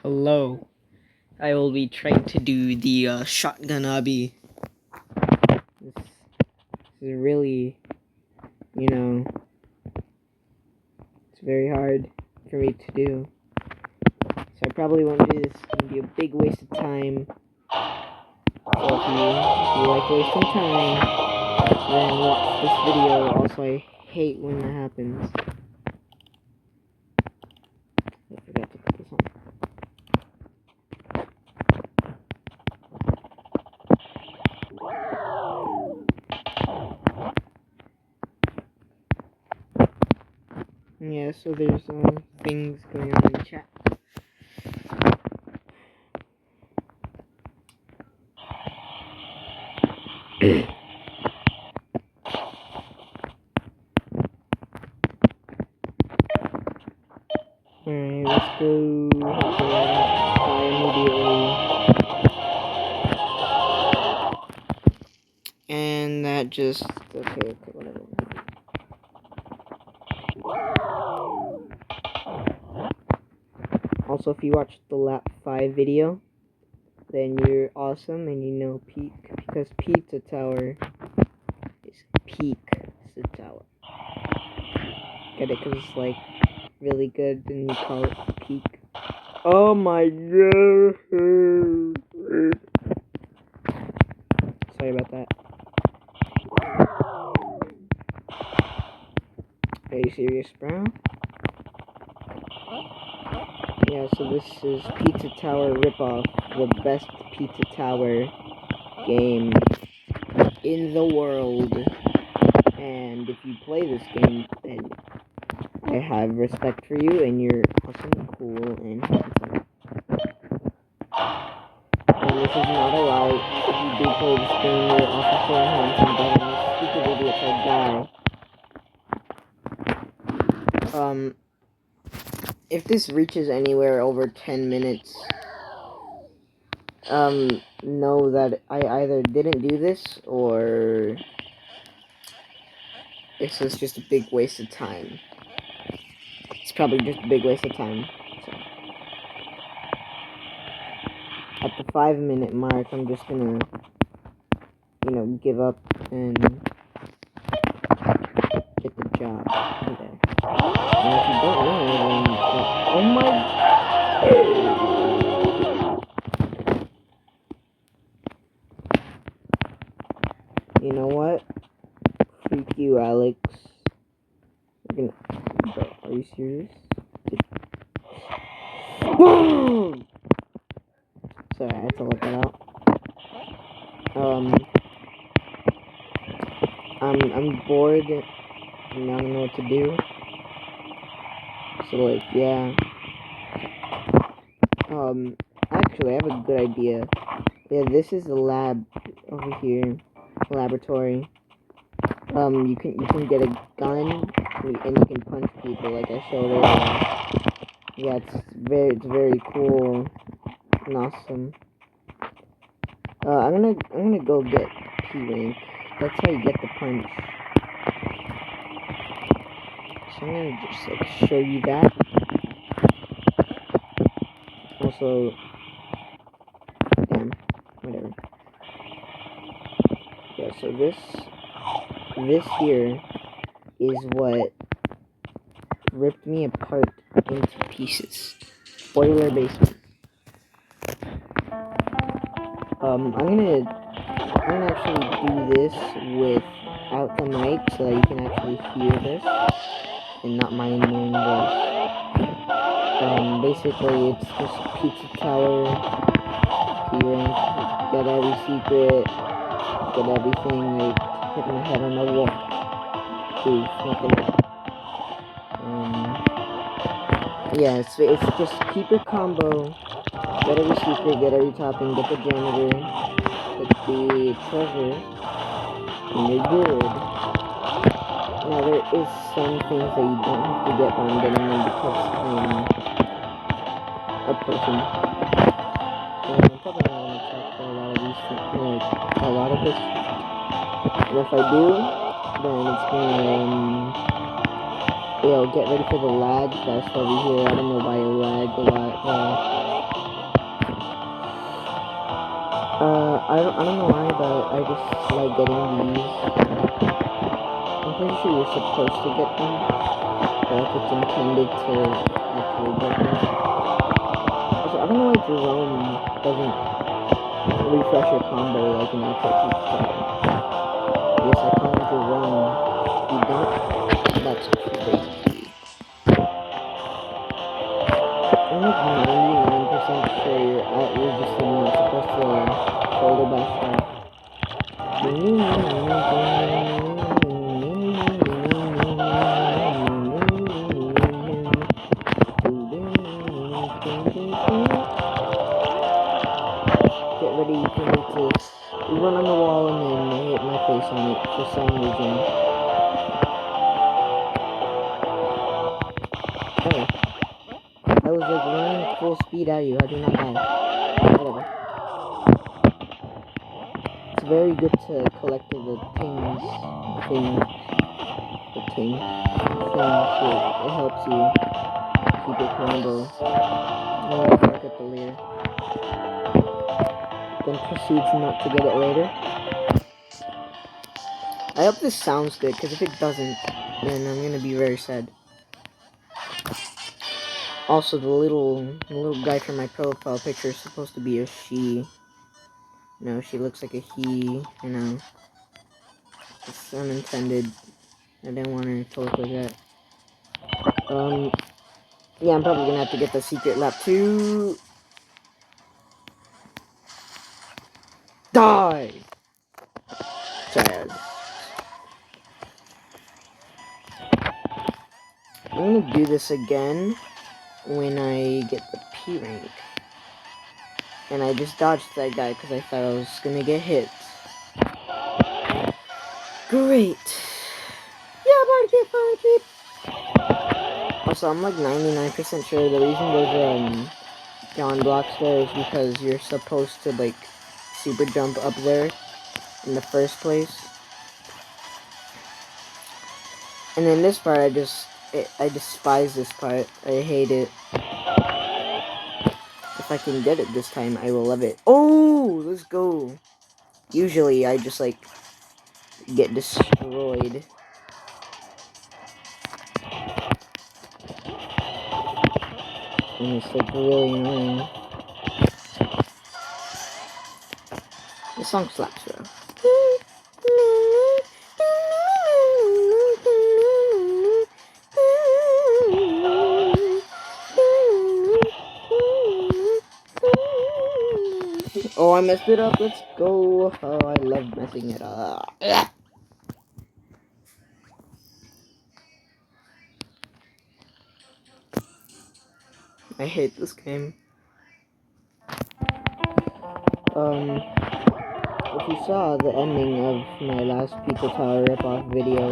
Hello. I will be trying to do the shotgun obby. This is really, it's very hard for me to do. So I probably won't do this. It's going to be a big waste of time. So if you like wasting time, then watch this video. Also, I hate when that happens. I forgot to put this on. Yeah, so there's things going on in the chat. Alright, let's go. Hopefully I don't die immediately. And that just... Okay, whatever. Also, if you watched the lap 5 video, then you're awesome and you know peak, because Pizza Tower is Pizza Tower. Get it? Because it's like really good and you call it peak. Oh my god! Sorry about that. Are you serious, bro? Yeah, so this is Pizza Tower ripoff, the best Pizza Tower game in the world. And if you play this game, then I have respect for you, and you're awesome, cool, and handsome. And this is not a lie. If you do play this game, you're awesome, cool, and handsome, but I'm a stupid idiot, so die. If this reaches anywhere over 10 minutes, know that I either didn't do this, or this is just a big waste of time. It's probably just a big waste of time. So. At the 5-minute mark, I'm just gonna, give up and get the job there. And if you don't know, then, oh my... You know what? Freak you, Alex. Bro, are you serious? Boom! Sorry, I had to let that out. I'm bored, and I don't know what to do. So, like, yeah. Actually, I have a good idea. Yeah, this is the lab over here. Laboratory. You can get a gun, and you can punch people, like I showed earlier. Yeah, it's very cool and awesome. I'm gonna go get P rank. That's how you get the punch. So I'm gonna just like show you that. Also, damn, whatever. Yeah, so this here is what ripped me apart into pieces. Boiler basement. I'm gonna actually do this without the mic so that you can actually hear this and not my annoying voice. Basically it's just Pizza Tower, P-rank, get every secret, get everything, like hit my head on the wall. Oof, nothing. Yeah, it's just keep your combo, get every secret, get every topping, get the janitor, get the treasure, and you're good. Now there is some things that you don't have to get, but I'm getting them because I'm a person. And I'm probably not going to talk for a lot of these things, like, a lot of this. And if I do, then it's gonna, get ready for the lag fest over here. I don't know why it lagged a lot. I don't know why, but I just like getting these. I'm pretty sure you're supposed to get them, but if it's intended to actually get them. Also, I don't know why Jerome doesn't refresh your combo like an actual teacher. Yes, I call him Jerome. You don't? That's crazy. I'm like 99% sure you're just not supposed to shoulder bash shot. Get ready for me to run on the wall and then hit my face on it for some reason. Oh. I was like running full speed at you. I do not die. Whatever. It's very good to collect the things. So it helps you keep your combo. And if I get the later. Then proceed not to get it later. I hope this sounds good, because if it doesn't, then I'm gonna be very sad. Also, the little guy from my profile picture is supposed to be a she. No, she looks like a he, you know. It's unintended. I didn't want her to look like that. Yeah, I'm probably gonna have to get the secret lap too. Die! Sad. I'm gonna do this again when I get the P rank. And I just dodged that guy because I thought I was gonna get hit. Great. Yeah, I'm gonna get fun keep. Also, I'm like 99% sure the reason there's John blocks there is because you're supposed to like super jump up there in the first place. And then this part, I despise this part. I hate it. If I can get it this time, I will love it. Oh, let's go. Usually, I just like get destroyed. And it's like really annoying. This song slaps though. Oh, I messed it up. Let's go. Oh, I love messing it up. I hate this game. If you saw the ending of my last Pizza Tower ripoff video,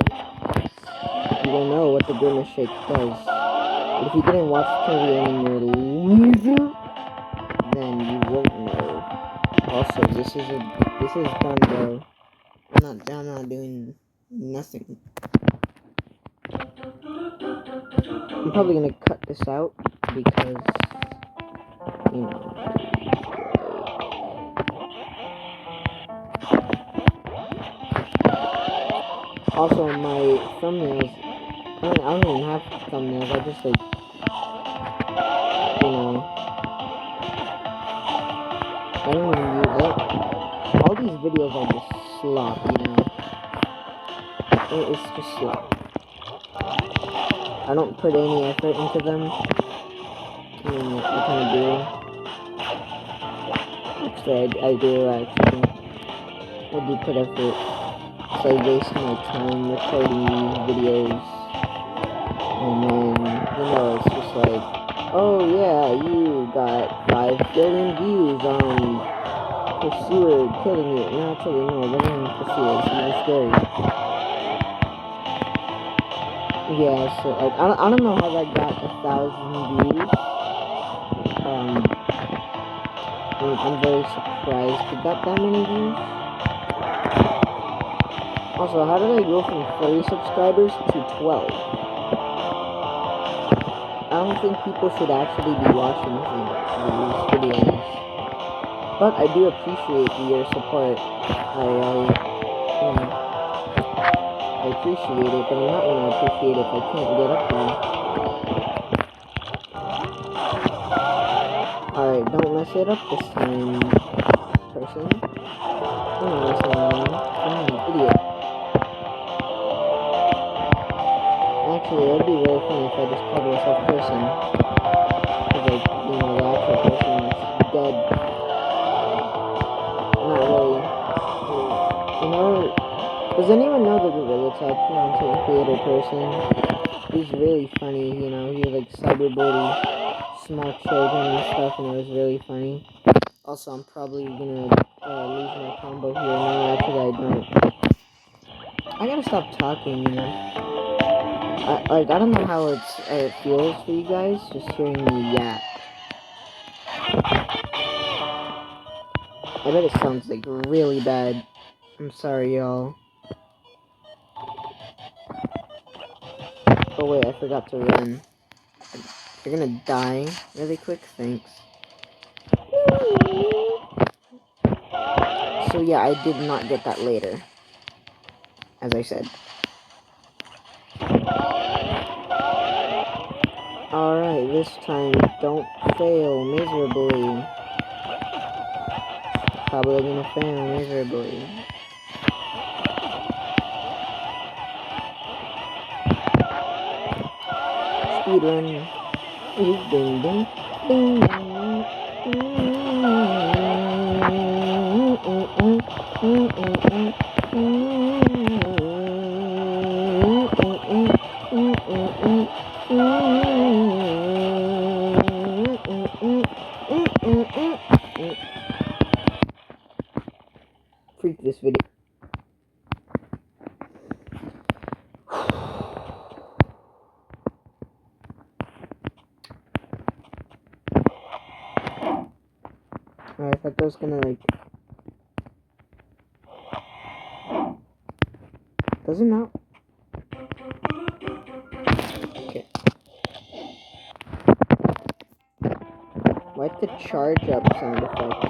you will know what the Grimace Shake does. But if you didn't watch till the ending, you're a loser. Then you won't know. Also, this is done, bro. I'm not doing nothing. I'm probably gonna cut this out because, you know. Also, my thumbnails, I don't even have thumbnails, I just like, you know, I don't even use it. All these videos are just slop, you know. It's just slop. I don't put any effort into them. I mean, I kind of do. Actually, I do, actually. I do put effort. So I waste my time recording these videos. And then, you know, it's just like, oh yeah, you got 5 billion views on Pursuer killing it. No, actually, no, it wasn't Pursuer, it's more scary. Yeah, so, like, I don't know how that got 1,000 views. I'm very surprised it got that many views. Also, how did I go from 30 subscribers to 12? I don't think people should actually be watching these videos. But I do appreciate your support. I appreciate it, but I'm not gonna appreciate it if I can't get up here. Alright, don't mess it up this time, person. I'm not messing around. I'm an idiot. Actually, it would be really funny if I just called myself person. Because, like, you know, the actual person is dead. Not really. You know, does anyone know the Gorilla content creator person? He's really funny, you know, he like cyberbully small children and stuff, and it was really funny. Also, I'm probably gonna lose my combo here now. Actually, I don't. I gotta stop talking, you know. I don't know how it feels for you guys just hearing me yap. I bet it sounds like really bad. I'm sorry, y'all. Oh wait, I forgot to run. You're gonna die really quick, thanks. So yeah, I did not get that later, as I said. Alright, this time, don't fail miserably. Probably gonna fail miserably. Speedrun. Ding ding ding ding Freak this video. I thought that was gonna like. Does it not? Okay. Why did the charge up sound effect?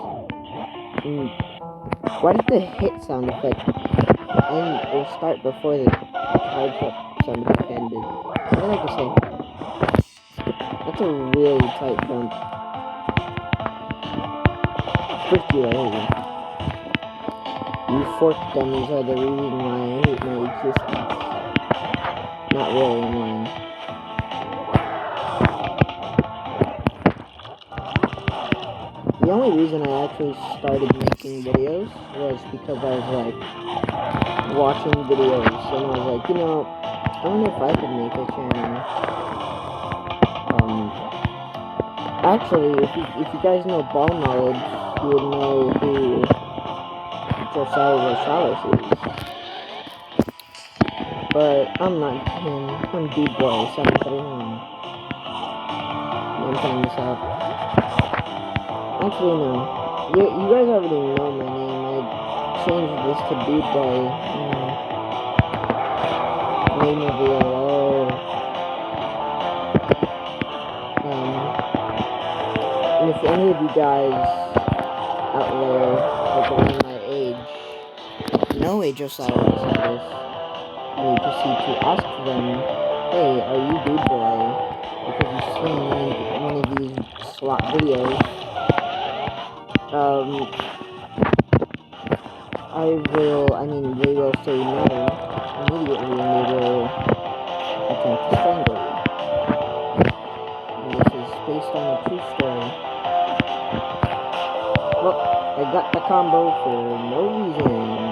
Why did the hit sound effect end or start before the charge up sound effect ended? What did I just say? That's a really tight jump. Frick you, I hate you. You fork dummies are the reason why I hate my existence. Not really, I'm lying. The only reason I actually started making videos was because I was like watching videos and I was like, you know, I wonder if I could make a channel. Actually, if you guys know ball knowledge, you would know who Josiah is. But I'm not him. I'm dudeboi 731. I'm trying this out. Actually, no. You guys already know my name. I changed this to dudeboi. Name reveal. And if any of you guys out there, like around my age, know a Josiah Osiris, you just need to ask them, hey, are you dudeboi? Because you've seen one of these slot videos. They will say no immediately and they will attempt to strangle you. And this is based on a true story. Well, I got the combo for no reason.